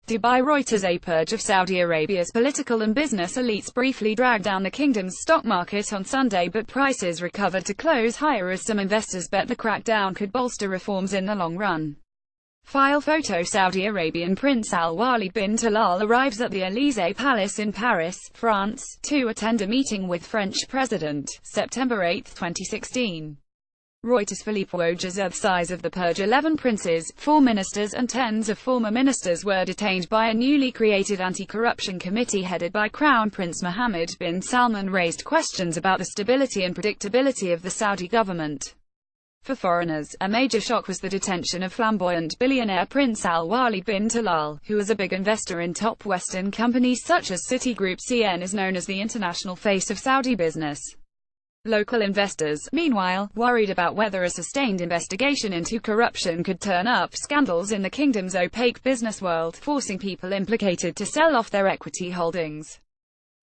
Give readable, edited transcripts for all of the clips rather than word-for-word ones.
Dubai Reuters. A purge of Saudi Arabia's political and business elites briefly dragged down the kingdom's stock market on Sunday, but prices recovered to close higher as some investors bet the crackdown could bolster reforms in the long run. File photo. Saudi Arabian Prince Al-Walid bin Talal arrives at the Élysée Palace in Paris, France, to attend a meeting with French President, September 8, 2016. Reuters. Philippe Wojers. The size of the purge. 11 princes, 4 ministers and tens of former ministers were detained by a newly created anti-corruption committee headed by Crown Prince Mohammed bin Salman. Raised questions about the stability and predictability of the Saudi government. For foreigners, a major shock was the detention of flamboyant billionaire Prince Al-Walid bin Talal, who was a big investor in top Western companies such as Citigroup. CN is known as the international face of Saudi business. Local investors, meanwhile, worried about whether a sustained investigation into corruption could turn up scandals in the kingdom's opaque business world, forcing people implicated to sell off their equity holdings.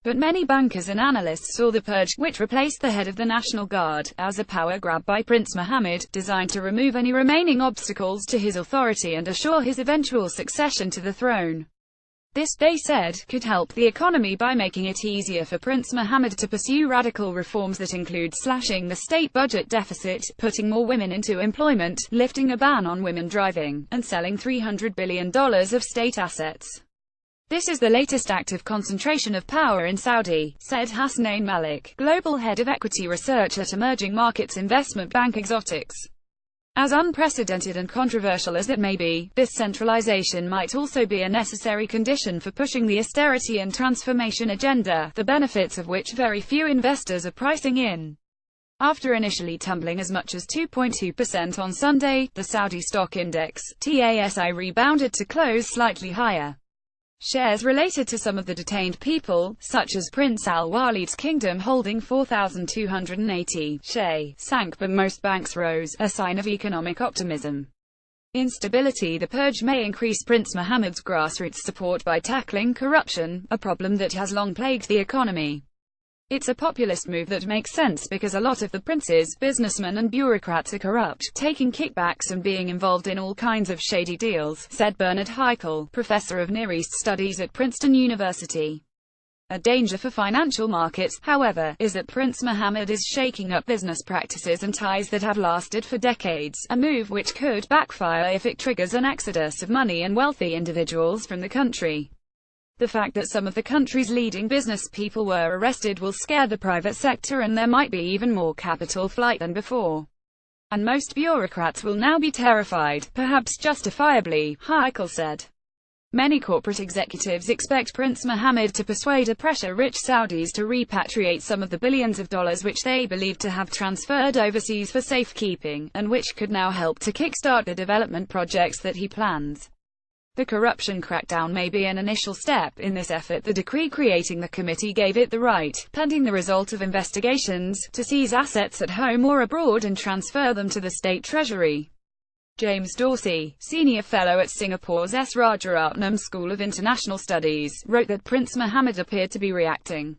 But many bankers and analysts saw the purge, which replaced the head of the National Guard, as a power grab by Prince Mohammed, designed to remove any remaining obstacles to his authority and assure his eventual succession to the throne. This, they said, could help the economy by making it easier for Prince Mohammed to pursue radical reforms that include slashing the state budget deficit, putting more women into employment, lifting a ban on women driving, and selling $300 billion of state assets. This is the latest act of concentration of power in Saudi, said Hasnain Malik, global head of equity research at emerging markets investment bank Exotics. As unprecedented and controversial as it may be, this centralization might also be a necessary condition for pushing the austerity and transformation agenda, the benefits of which very few investors are pricing in. After initially tumbling as much as 2.2% on Sunday, the Saudi stock index, TASI, rebounded to close slightly higher. Shares related to some of the detained people, such as Prince Al-Walid's kingdom holding 4,280 shares, sank, but most banks rose, a sign of economic optimism. Instability. The purge may increase Prince Mohammed's grassroots support by tackling corruption, a problem that has long plagued the economy. It's a populist move that makes sense because a lot of the princes, businessmen and bureaucrats are corrupt, taking kickbacks and being involved in all kinds of shady deals, said Bernard Heikel, professor of Near East Studies at Princeton University. A danger for financial markets, however, is that Prince Mohammed is shaking up business practices and ties that have lasted for decades, a move which could backfire if it triggers an exodus of money and wealthy individuals from the country. The fact that some of the country's leading business people were arrested will scare the private sector, and there might be even more capital flight than before. And most bureaucrats will now be terrified, perhaps justifiably, Heikel said. Many corporate executives expect Prince Mohammed to persuade a pressure-rich Saudis to repatriate some of the billions of dollars which they believe to have transferred overseas for safekeeping, and which could now help to kickstart the development projects that he plans. The corruption crackdown may be an initial step in this effort. The decree creating the committee gave it the right, pending the result of investigations, to seize assets at home or abroad and transfer them to the state treasury. James Dorsey, senior fellow at Singapore's S. Rajaratnam School of International Studies, wrote that Prince Mohammed appeared to be reacting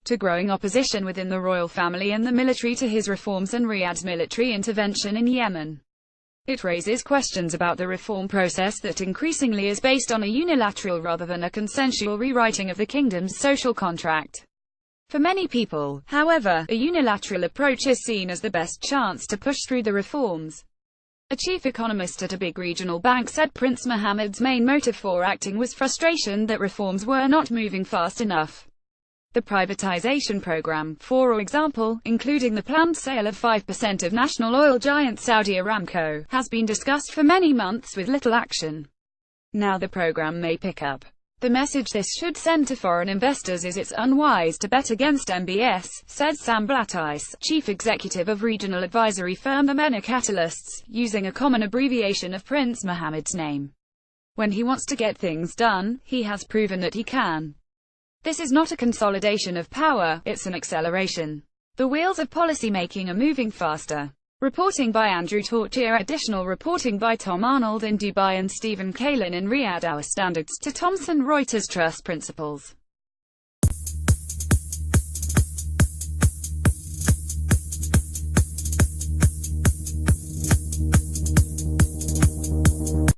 to growing opposition within the royal family and the military to his reforms and Riyadh's military intervention in Yemen. It raises questions about the reform process that increasingly is based on a unilateral rather than a consensual rewriting of the kingdom's social contract. For many people, however, a unilateral approach is seen as the best chance to push through the reforms. A chief economist at a big regional bank said Prince Mohammed's main motive for acting was frustration that reforms were not moving fast enough. The privatization program, for example, including the planned sale of 5% of national oil giant Saudi Aramco, has been discussed for many months with little action. Now the program may pick up. The message this should send to foreign investors is it's unwise to bet against MBS, said Sam Blattice, chief executive of regional advisory firm Amena Catalysts, using a common abbreviation of Prince Mohammed's name. When he wants to get things done, he has proven that he can. This is not a consolidation of power, it's an acceleration. The wheels of policy-making are moving faster. Reporting by Andrew Tortier. Additional reporting by Tom Arnold in Dubai and Stephen Kalin in Riyadh. Our standards to Thomson Reuters Trust Principles.